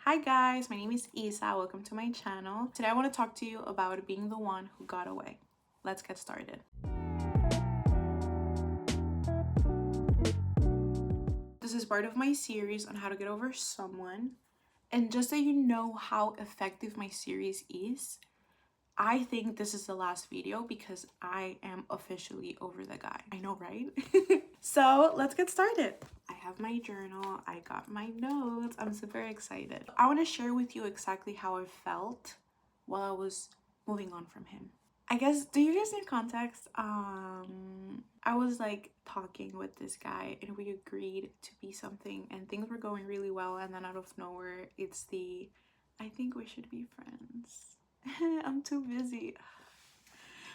Hi guys, my name is Isa. Welcome to my channel. Today I want to talk to you about being the one who got away. Let's get started. This is part of my series on how to get over someone. And just so you know how effective my series is, I think this is the last video because I am officially over the guy. I know, right? So let's get started. I have my journal, I got my notes, I'm super excited. I want to share with you exactly how I felt while I was moving on from him. I guess, do you guys need context? I was like talking with this guy and we agreed to be something and things were going really well, and then out of nowhere it's the I think we should be friends. I'm too busy.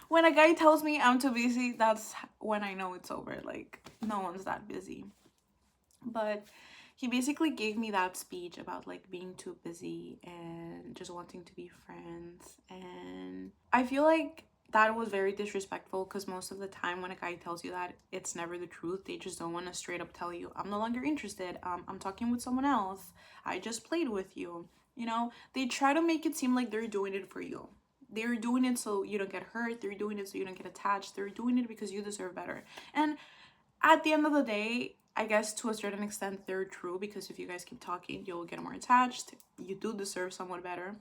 When a guy tells me I'm too busy, that's when I know it's over. Like, no one's that busy. But he basically gave me that speech about like being too busy and just wanting to be friends. And I feel like that was very disrespectful because most of the time when a guy tells you that, it's never the truth. They just don't want to straight up tell you, I'm no longer interested. I'm talking with someone else. I just played with you. You know, they try to make it seem like they're doing it for you. They're doing it so you don't get hurt. They're doing it so you don't get attached. They're doing it because you deserve better. And at the end of the day, I guess to a certain extent they're true, because if you guys keep talking, you'll get more attached. You do deserve someone better.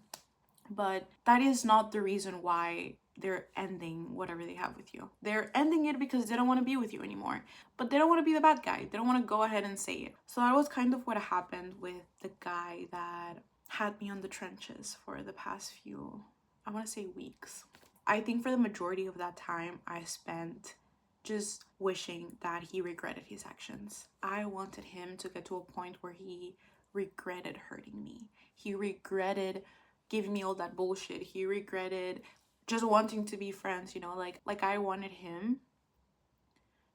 But that is not the reason why they're ending whatever they have with you. They're ending it because they don't want to be with you anymore. But they don't want to be the bad guy. They don't want to go ahead and say it. So that was kind of what happened with the guy that had me on the trenches for the past few, I want to say, weeks. I think for the majority of that time, I spent just wishing that he regretted his actions. I wanted him to get to a point where he regretted hurting me. He regretted giving me all that bullshit. He regretted just wanting to be friends, you know, like I wanted him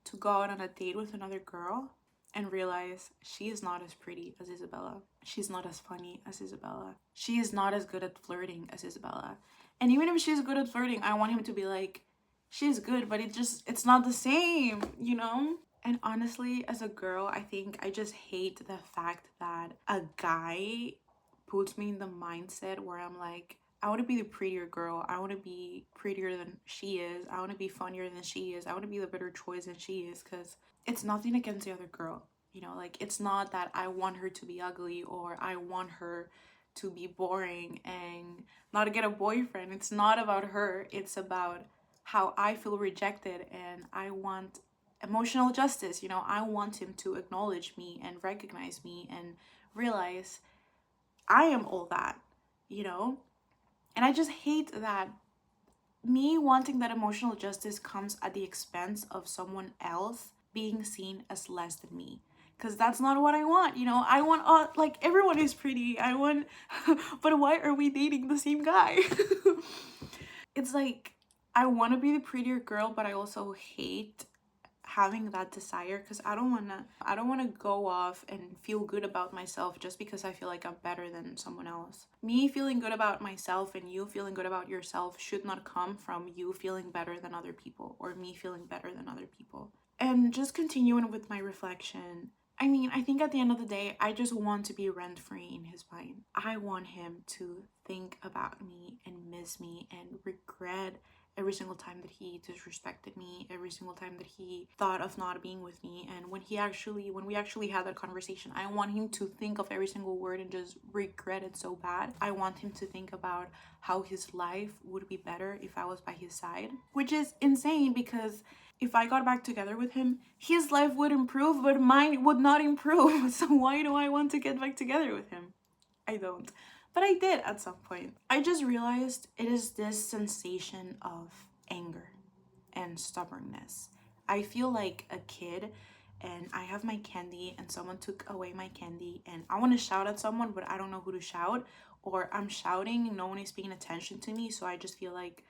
to go out on a date with another girl and realize she is not as pretty as Isabella. She's not as funny as Isabella. She is not as good at flirting as Isabella. And even if she's good at flirting, I want him to be like, she's good, but it's not the same, you know? And honestly, as a girl, I think I just hate the fact that a guy puts me in the mindset where I'm like, I want to be the prettier girl. I want to be prettier than she is. I want to be funnier than she is. I want to be the better choice than she is, because it's nothing against the other girl. You know, like, it's not that I want her to be ugly or I want her to be boring and not get a boyfriend. It's not about her. It's about how I feel rejected, and I want emotional justice. You know, I want him to acknowledge me and recognize me and realize I am all that, you know? And I just hate that me wanting that emotional justice comes at the expense of someone else being seen as less than me. Because that's not what I want, you know? I want, like, everyone is pretty. I want, but why are we dating the same guy? It's like, I want to be the prettier girl, but I also hate having that desire, because I don't want to go off and feel good about myself just because I feel like I'm better than someone else. Me feeling good about myself and you feeling good about yourself should not come from you feeling better than other people or me feeling better than other people. And just continuing with my reflection, I mean, I think at the end of the day, I just want to be rent-free in his mind. I want him to think about me and miss me and regret every single time that he disrespected me, every single time that he thought of not being with me. And when we actually had that conversation, I want him to think of every single word and just regret it so bad. I want him to think about how his life would be better if I was by his side, which is insane, because if I got back together with him, his life would improve, but mine would not improve. So why do I want to get back together with him? I don't. But I did at some point. I just realized it is this sensation of anger and stubbornness. I feel like a kid and I have my candy and someone took away my candy and I want to shout at someone, but I don't know who to shout, or I'm shouting and no one is paying attention to me, so I just feel like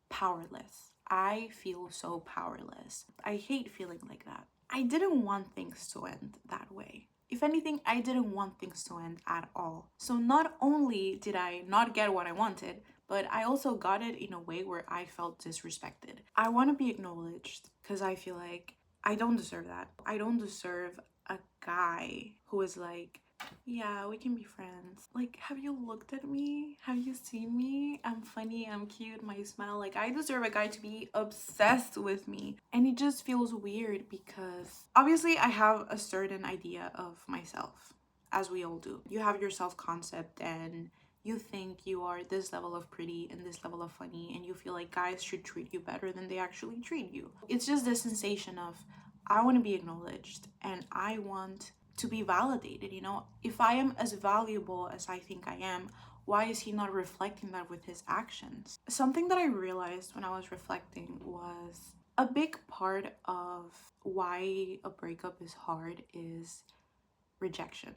powerless. I feel so powerless. I hate feeling like that. I didn't want things to end that way. If anything, I didn't want things to end at all. So not only did I not get what I wanted, but I also got it in a way where I felt disrespected. I want to be acknowledged because I feel like I don't deserve that. I don't deserve a guy who is like Yeah, we can be friends. Like, have you looked at me? Have you seen me? I'm funny, I'm cute, my smile. Like, I deserve a guy to be obsessed with me. And it just feels weird because obviously I have a certain idea of myself, as we all do. You have your self concept and you think you are this level of pretty and this level of funny, and you feel like guys should treat you better than they actually treat you. It's just this sensation of, I want to be acknowledged and I want to be validated. If I am as valuable as I think I am, why is he not reflecting that with his actions? Something that I realized when I was reflecting was a big part of why a breakup is hard is rejection.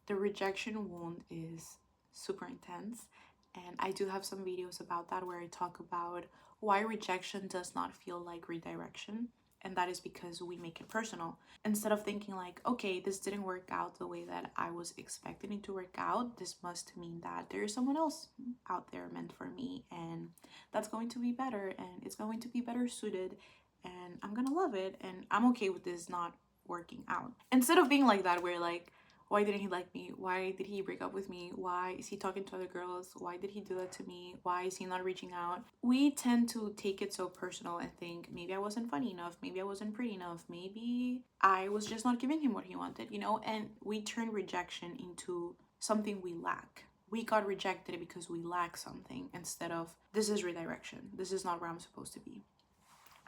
The rejection wound is super intense, and I do have some videos about that where I talk about why rejection does not feel like redirection. And that is because we make it personal. Instead of thinking like, okay, this didn't work out the way that I was expecting it to work out, this must mean that there is someone else out there meant for me, and that's going to be better, and it's going to be better suited, and I'm gonna love it, and I'm okay with this not working out. Instead of being like that, we're like, why didn't he like me? Why did he break up with me? Why is he talking to other girls? Why did he do that to me? Why is he not reaching out? We tend to take it so personal and think maybe I wasn't funny enough, maybe I wasn't pretty enough, maybe I was just not giving him what he wanted, and we turn rejection into something we lack. We got rejected because we lack something instead of this is redirection. This is not where I'm supposed to be,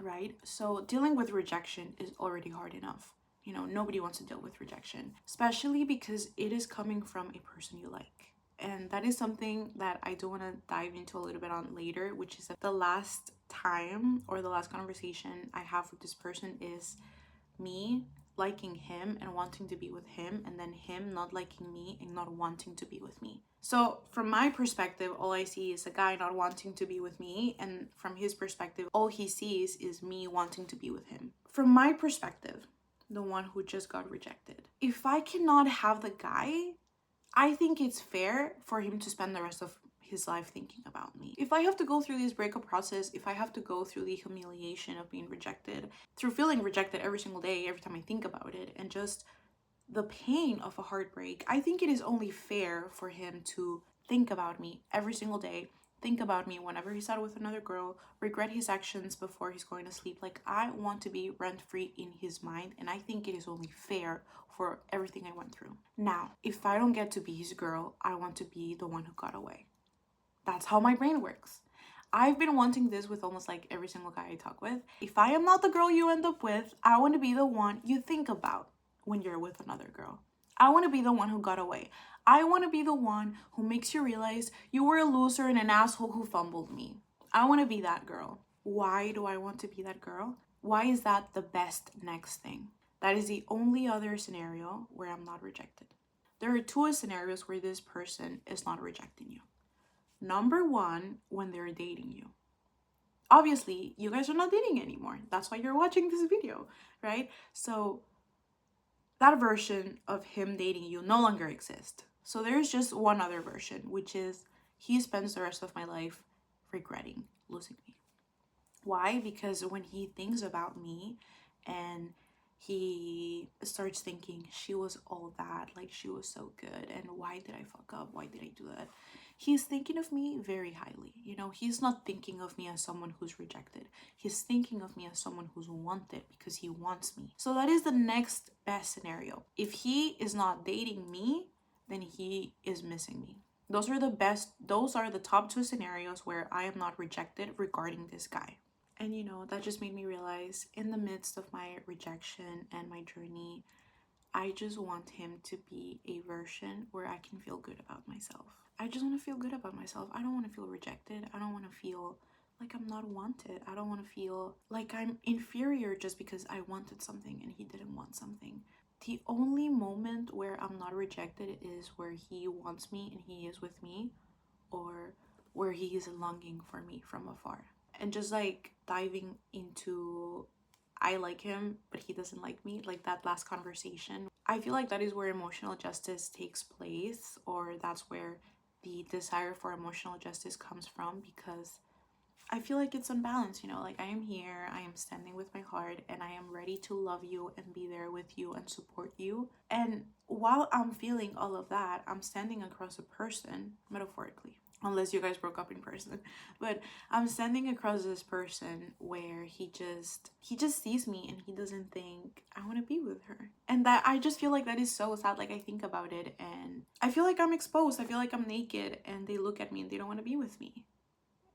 right? So dealing with rejection is already hard enough. Nobody wants to deal with rejection, especially because it is coming from a person you like. And that is something that I do want to dive into a little bit on later, which is that the last time or the last conversation I have with this person is me liking him and wanting to be with him, and then him not liking me and not wanting to be with me. So, from my perspective, all I see is a guy not wanting to be with me, and from his perspective, all he sees is me wanting to be with him. From my perspective, the one who just got rejected, if I cannot have the guy, I think it's fair for him to spend the rest of his life thinking about me. If I have to go through this breakup process, if I have to go through the humiliation of being rejected, through feeling rejected every single day, every time I think about it, and just the pain of a heartbreak, I think it is only fair for him to think about me every single day, think about me whenever he's out with another girl, regret his actions before he's going to sleep. Like, I want to be rent-free in his mind, and I think it is only fair for everything I went through. Now, if I don't get to be his girl, I want to be the one who got away. That's how my brain works. I've been wanting this with almost like every single guy I talk with. If I am not the girl you end up with, I want to be the one you think about when you're with another girl. I want to be the one who got away. I want to be the one who makes you realize you were a loser and an asshole who fumbled me. I want to be that girl. Why do I want to be that girl? Why is that the best next thing? That is the only other scenario where I'm not rejected. There are two scenarios where this person is not rejecting you. Number one, when they're dating you. Obviously, you guys are not dating anymore. That's why you're watching this video, right? So that version of him dating you no longer exists. So there's just one other version, which is he spends the rest of my life regretting losing me. Why? Because when he thinks about me and he starts thinking she was all that, like she was so good, and why did I fuck up? Why did I do that? He's thinking of me very highly. He's not thinking of me as someone who's rejected. He's thinking of me as someone who's wanted because he wants me. So that is the next best scenario. If he is not dating me, then he is missing me. Those are the top two scenarios where I am not rejected regarding this guy. And that just made me realize in the midst of my rejection and my journey, I just want him to be a version where I can feel good about myself. I just want to feel good about myself. I don't want to feel rejected. I don't want to feel like I'm not wanted. I don't want to feel like I'm inferior just because I wanted something and he didn't want something. The only moment where I'm not rejected is where he wants me and he is with me, or where he is longing for me from afar. And just like diving into I like him but he doesn't like me, like that last conversation, I feel like that is where emotional justice takes place, or that's where the desire for emotional justice comes from, because I feel like it's unbalanced, you know, like I am here, I am standing with my heart, and I am ready to love you and be there with you and support you. And while I'm feeling all of that, I'm standing across a person, metaphorically, unless you guys broke up in person, but I'm standing across this person where he just sees me and he doesn't think I want to be with her. And that, I just feel like that is so sad. Like I think about it and I feel like I'm exposed, I feel like I'm naked, and they look at me and they don't want to be with me.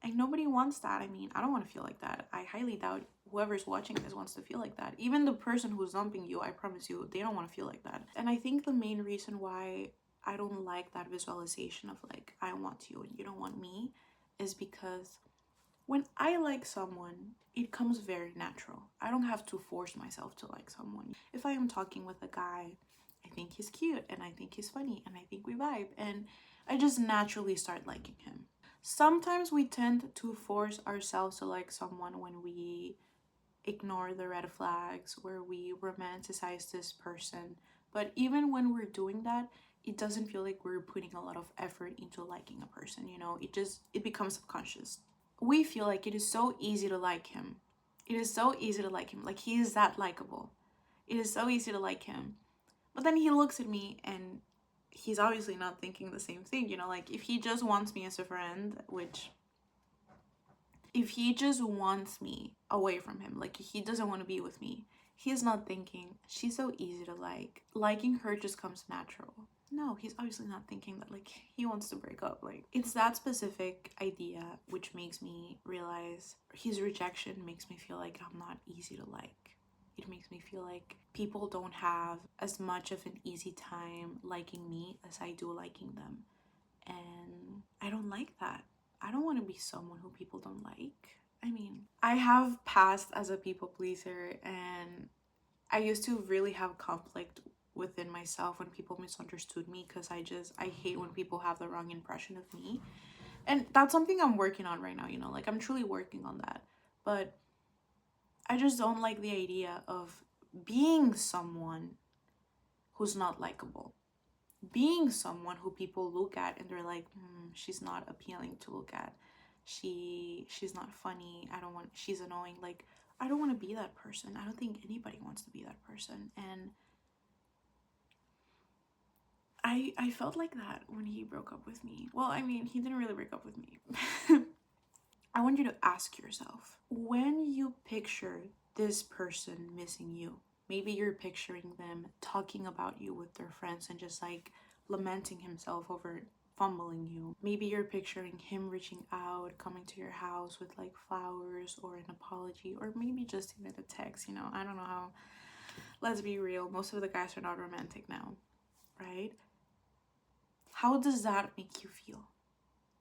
And nobody wants that. I mean, I don't want to feel like that. I highly doubt whoever's watching this wants to feel like that. Even the person who's dumping you, I promise you, they don't want to feel like that. And I think the main reason why I don't like that visualization of like, I want you and you don't want me, is because when I like someone, it comes very natural. I don't have to force myself to like someone. If I am talking with a guy, I think he's cute and I think he's funny and I think we vibe, and I just naturally start liking him. Sometimes we tend to force ourselves to like someone when we ignore the red flags, where we romanticize this person. But even when we're doing that, it doesn't feel like we're putting a lot of effort into liking a person, you know? It becomes subconscious. We feel like it is so easy to like him. It is so easy to like him. Like he is that likable. It is so easy to like him. But then he looks at me and he's obviously not thinking the same thing, you know? Like if he just wants me as a friend, which if he just wants me away from him, like he doesn't want to be with me, he's not thinking she's so easy to like. Liking her just comes natural. No, he's obviously not thinking that like he wants to break up. Like it's that specific idea which makes me realize his rejection makes me feel like I'm not easy to like. It makes me feel like people don't have as much of an easy time liking me as I do liking them. And I don't like that. I don't want to be someone who people don't like. I mean, I have passed as a people pleaser, and I used to really have conflict within myself when people misunderstood me, because I hate when people have the wrong impression of me. And that's something I'm working on right now, you know, like I'm truly working on that. But I just don't like the idea of being someone who's not likable, being someone who people look at and they're like, she's not appealing to look at, she's not funny, I don't want, she's annoying. Like I don't want to be that person. I don't think anybody wants to be that person. And I felt like that when he broke up with me. Well, I mean, he didn't really break up with me. I want you to ask yourself, when you picture this person missing you, maybe you're picturing them talking about you with their friends and just like lamenting himself over fumbling you. Maybe you're picturing him reaching out, coming to your house with like flowers or an apology, or maybe just even a text, you know. I don't know how. Let's be real, most of the guys are not romantic now, right? How does that make you feel?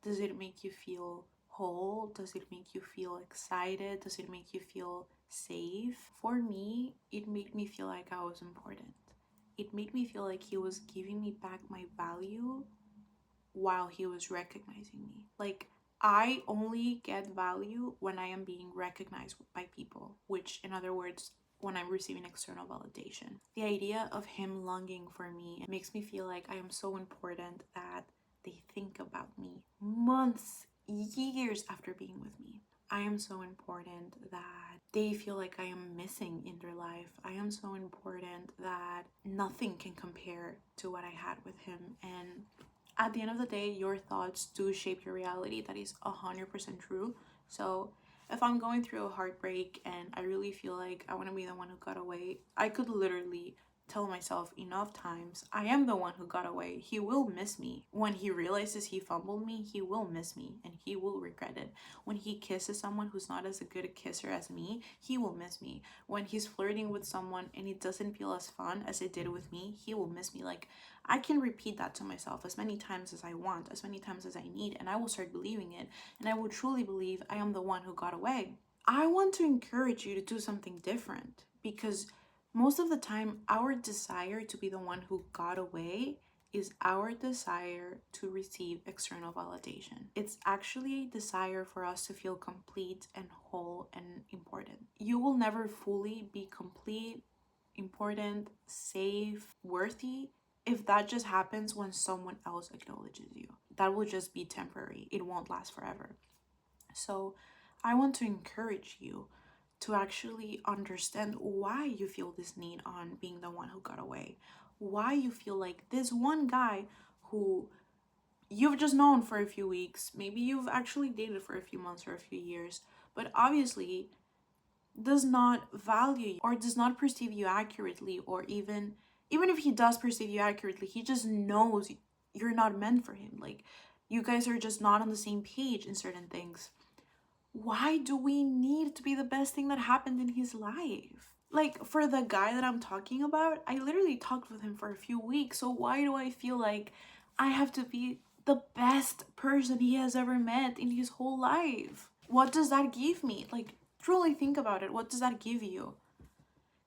Does it make you feel whole? Does it make you feel excited? Does it make you feel safe? For me, it made me feel like I was important. It made me feel like he was giving me back my value while he was recognizing me. Like, I only get value when I am being recognized by people, which, in other words, when I'm receiving external validation. The idea of him longing for me makes me feel like I am so important that they think about me months, years after being with me. I am so important that they feel like I am missing in their life. I am so important that nothing can compare to what I had with him. And at the end of the day, your thoughts do shape your reality. That is 100% true. So if I'm going through a heartbreak and I really feel like I want to be the one who got away, I could literally tell myself enough times, I am the one who got away. He will miss me. When he realizes he fumbled me, he will miss me and he will regret it. When he kisses someone who's not as good a kisser as me, he will miss me. When he's flirting with someone and it doesn't feel as fun as it did with me, he will miss me. Like, I can repeat that to myself as many times as I want, as many times as I need, and I will start believing it. And I will truly believe I am the one who got away. I want to encourage you to do something different, because most of the time, our desire to be the one who got away is our desire to receive external validation. It's actually a desire for us to feel complete and whole and important. You will never fully be complete, important, safe, worthy if that just happens when someone else acknowledges you. That will just be temporary. It won't last forever. So I want to encourage you to actually understand why you feel this need on being the one who got away. Why you feel like this one guy who you've just known for a few weeks, maybe you've actually dated for a few months or a few years, but obviously does not value you or does not perceive you accurately, or even if he does perceive you accurately, he just knows you're not meant for him. Like, you guys are just not on the same page in certain things. Why do we need to be the best thing that happened in his life? Like, for the guy that I'm talking about, I literally talked with him for a few weeks, so why do I feel like I have to be the best person he has ever met in his whole life? What does that give me? Like, truly think about it. What does that give you?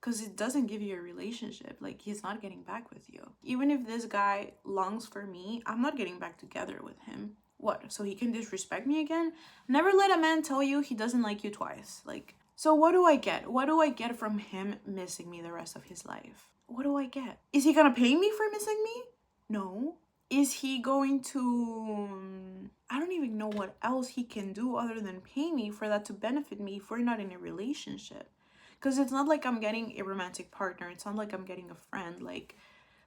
Because it doesn't give you a relationship. Like, he's not getting back with you. Even if this guy longs for me, I'm not getting back together with him. What, so he can disrespect me again? Never let a man tell you he doesn't like you twice. Like, so what do I get? What do I get from him missing me the rest of his life? What do I get? Is he gonna pay me for missing me? No. Is he going to, I don't even know what else he can do other than pay me for that to benefit me if we're not in a relationship. Because it's not like I'm getting a romantic partner. It's not like I'm getting a friend. Like,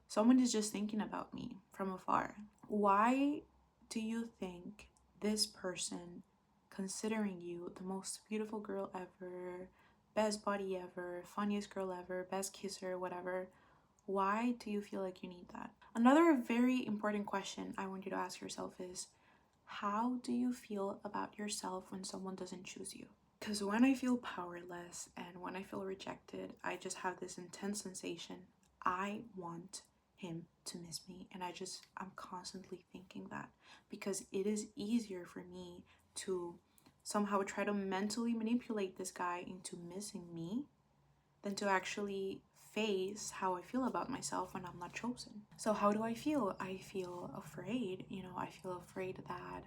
someone is just thinking about me from afar. Why do you think this person, considering you the most beautiful girl ever, best body ever, funniest girl ever, best kisser, whatever, why do you feel like you need that? Another very important question I want you to ask yourself is, how do you feel about yourself when someone doesn't choose you? Because when I feel powerless and when I feel rejected, I just have this intense sensation. I want him to miss me. And I'm constantly thinking that, because it is easier for me to somehow try to mentally manipulate this guy into missing me than to actually face how I feel about myself when I'm not chosen. So how do I feel? I feel afraid. I feel afraid that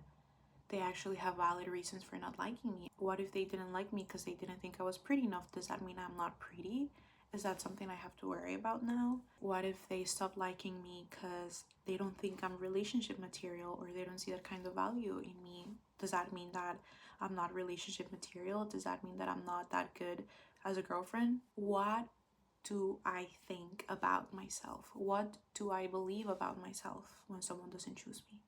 they actually have valid reasons for not liking me. What if they didn't like me because they didn't think I was pretty enough? Does that mean I'm not pretty? Is that something I have to worry about now? What if they stop liking me because they don't think I'm relationship material, or they don't see that kind of value in me? Does that mean that I'm not relationship material? Does that mean that I'm not that good as a girlfriend? What do I think about myself? What do I believe about myself when someone doesn't choose me?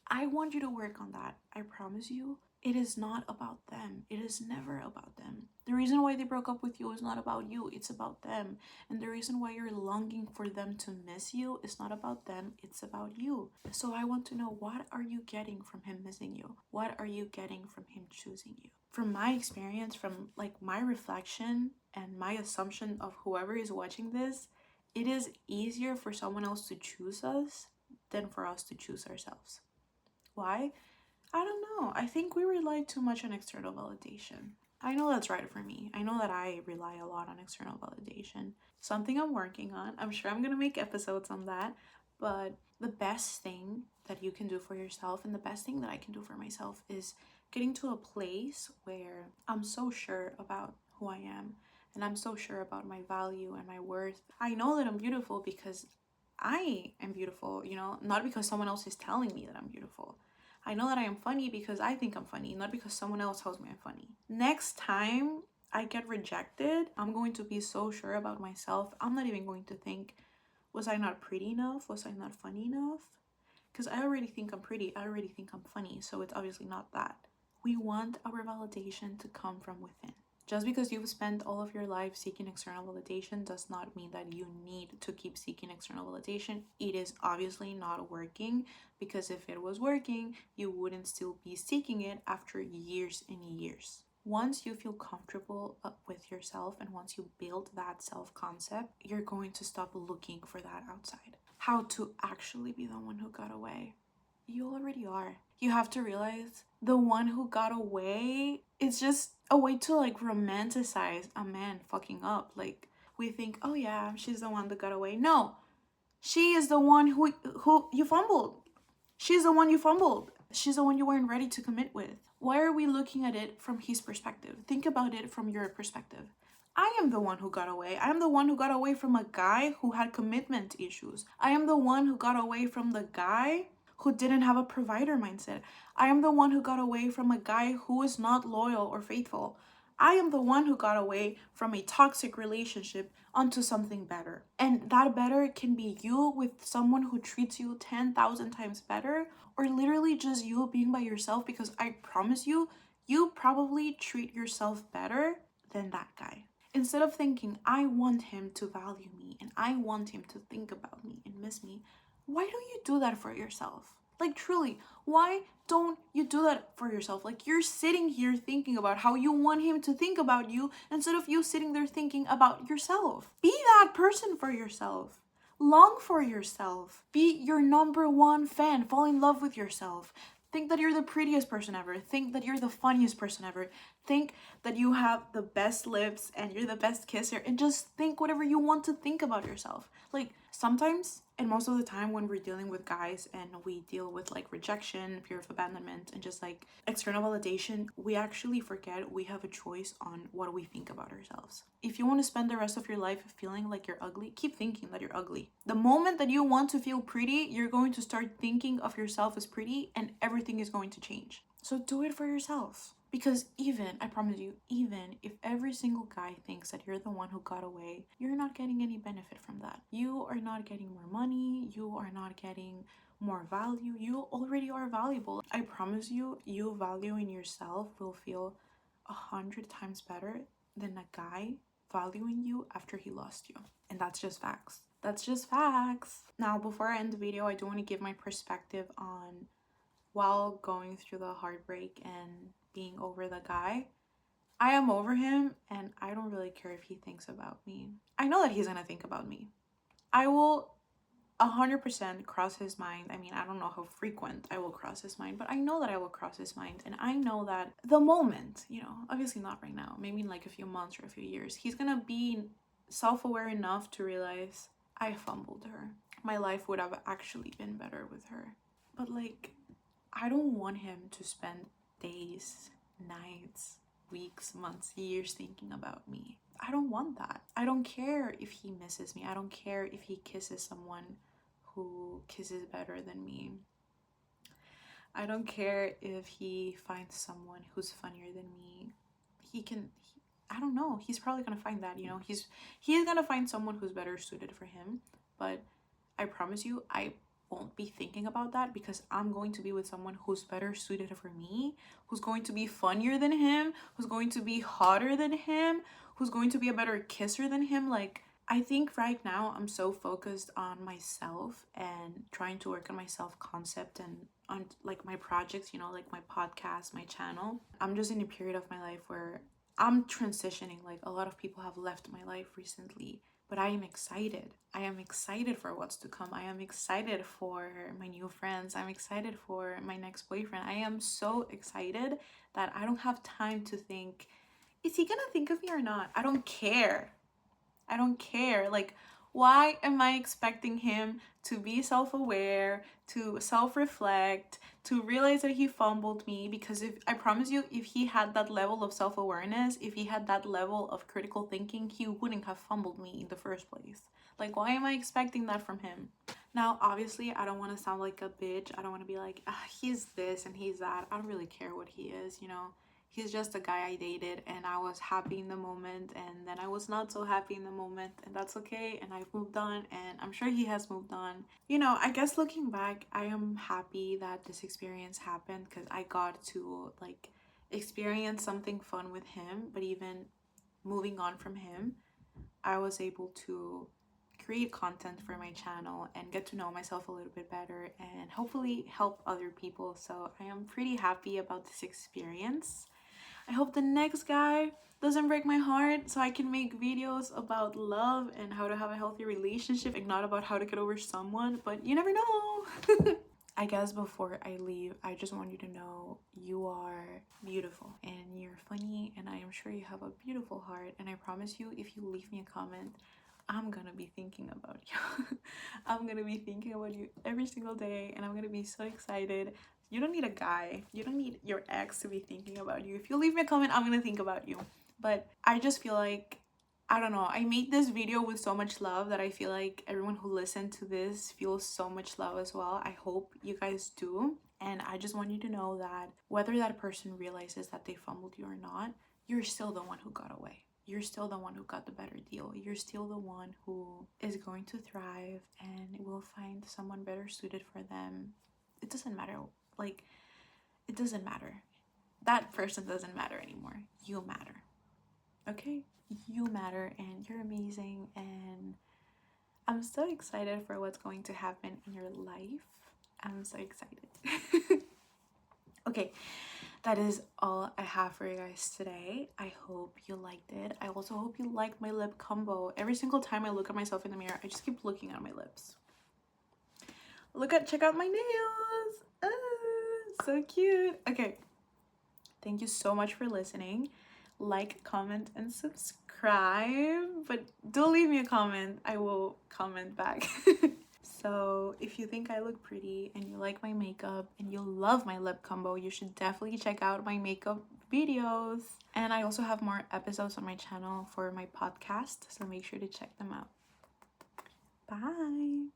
I want you to work on that. I promise you. It is not about them. It is never about them. The reason why they broke up with you is not about you. It's about them. And the reason why you're longing for them to miss you is not about them. It's about you. So I want to know, what are you getting from him missing you? What are you getting from him choosing you? From my experience, from like my reflection and my assumption of whoever is watching this, it is easier for someone else to choose us than for us to choose ourselves. Why? I don't know. I think we rely too much on external validation. I know that's right for me. I know that I rely a lot on external validation. Something I'm working on. I'm sure I'm going to make episodes on that. But the best thing that you can do for yourself, and the best thing that I can do for myself, is getting to a place where I'm so sure about who I am, and I'm so sure about my value and my worth. I know that I'm beautiful because I am beautiful, not because someone else is telling me that I'm beautiful. I know that I am funny because I think I'm funny, not because someone else tells me I'm funny. Next time I get rejected, I'm going to be so sure about myself. I'm not even going to think, was I not pretty enough? Was I not funny enough? Because I already think I'm pretty. I already think I'm funny. So it's obviously not that. We want our validation to come from within. Just because you've spent all of your life seeking external validation does not mean that you need to keep seeking external validation. It is obviously not working, because if it was working, you wouldn't still be seeking it after years and years. Once you feel comfortable with yourself, and once you build that self-concept, you're going to stop looking for that outside. How to actually be the one who got away. You already are. You have to realize the one who got away is just a way to like romanticize a man fucking up. Like, we think, oh yeah, she's the one that got away. No, she is the one who you fumbled. She's the one you fumbled. She's the one you weren't ready to commit with. Why are we looking at it from his perspective? Think about it from your perspective. I am the one who got away. I am the one who got away from a guy who had commitment issues. I am the one who got away from the guy who didn't have a provider mindset. I am the one who got away from a guy who is not loyal or faithful. I am the one who got away from a toxic relationship onto something better. And that better can be you with someone who treats you 10,000 times better, or literally just you being by yourself, because I promise you, you probably treat yourself better than that guy. Instead of thinking, I want him to value me and I want him to think about me and miss me, why don't you do that for yourself? Like, truly, why don't you do that for yourself? Like, you're sitting here thinking about how you want him to think about you instead of you sitting there thinking about yourself. Be that person for yourself. Long for yourself. Be your number one fan. Fall in love with yourself. Think that you're the prettiest person ever. Think that you're the funniest person ever. Think that you have the best lips and you're the best kisser, and just think whatever you want to think about yourself. Like, sometimes, and most of the time when we're dealing with guys and we deal with like rejection, fear of abandonment, and just like external validation, we actually forget we have a choice on what we think about ourselves. If you want to spend the rest of your life feeling like you're ugly, keep thinking that you're ugly. The moment that you want to feel pretty, you're going to start thinking of yourself as pretty, and everything is going to change. So do it for yourself. Because even, I promise you, even if every single guy thinks that you're the one who got away, you're not getting any benefit from that. You are not getting more money. You are not getting more value. You already are valuable. I promise you, you valuing yourself will feel 100 times better than a guy valuing you after he lost you. And that's just facts. That's just facts. Now, before I end the video, I do want to give my perspective on while going through the heartbreak and being over the guy. I am over him and I don't really care if he thinks about me. I know that he's gonna think about me. I will 100% cross his mind. I mean, I don't know how frequent I will cross his mind, but I know that I will cross his mind. And I know that the moment, obviously not right now, maybe in like a few months or a few years, he's gonna be self-aware enough to realize I fumbled her. My life would have actually been better with her. But like, I don't want him to spend days, nights, weeks, months, years thinking about me. I don't want that. I don't care if he misses me. I don't care if he kisses someone who kisses better than me. I don't care if he finds someone who's funnier than me. I don't know. He's probably gonna find that, he's gonna find someone who's better suited for him. But I promise you, I won't be thinking about that, because I'm going to be with someone who's better suited for me, who's going to be funnier than him, who's going to be hotter than him, who's going to be a better kisser than him. Like, I think right now I'm so focused on myself and trying to work on my self-concept and on like my projects, like my podcast, my channel. I'm just in a period of my life where I'm transitioning. Like, a lot of people have left my life recently, but I am excited. I am excited for what's to come. I am excited for my new friends. I'm excited for my next boyfriend. I am so excited that I don't have time to think, is he gonna think of me or not? I don't care. I don't care. Like, why am I expecting him to be self-aware, to self-reflect, to realize that he fumbled me? Because I promise you, if he had that level of self-awareness, if he had that level of critical thinking, he wouldn't have fumbled me in the first place. Like, why am I expecting that from him? Now, obviously, I don't want to sound like a bitch. I don't want to be like, he's this and he's that. I don't really care what he is, He's just a guy I dated, and I was happy in the moment, and then I was not so happy in the moment, and that's okay, and I've moved on, and I'm sure he has moved on. I guess looking back, I am happy that this experience happened, because I got to like experience something fun with him. But even moving on from him, I was able to create content for my channel and get to know myself a little bit better and hopefully help other people. So I am pretty happy about this experience. I hope the next guy doesn't break my heart, so I can make videos about love and how to have a healthy relationship and not about how to get over someone, but you never know. I guess before I leave, I just want you to know you are beautiful and you're funny, and I am sure you have a beautiful heart, and I promise you, if you leave me a comment, I'm gonna be thinking about you. I'm gonna be thinking about you every single day, and I'm gonna be so excited. You don't need a guy. You don't need your ex to be thinking about you. If you leave me a comment, I'm gonna think about you. But I just feel like I don't know, I made this video with so much love that I feel like everyone who listened to this feels so much love as well. I hope you guys do. And I just want you to know that whether that person realizes that they fumbled you or not, you're still the one who got away. You're still the one who got the better deal. You're still the one who is going to thrive and will find someone better suited for them. It doesn't matter. Like, it doesn't matter. That person doesn't matter anymore. You matter. Okay? You matter and you're amazing, and I'm so excited for what's going to happen in your life. I'm so excited. Okay, that is all I have for you guys today. I hope you liked it. I also hope you liked my lip combo. Every single time I look at myself in the mirror, I just keep looking at my lips. Check out my nails. So cute. Okay, thank you so much for listening. Like, comment, and subscribe, but don't leave me a comment. I will comment back. So if you think I look pretty and you like my makeup and you love my lip combo, you should definitely check out my makeup videos. And I also have more episodes on my channel for my podcast, so make sure to check them out. Bye.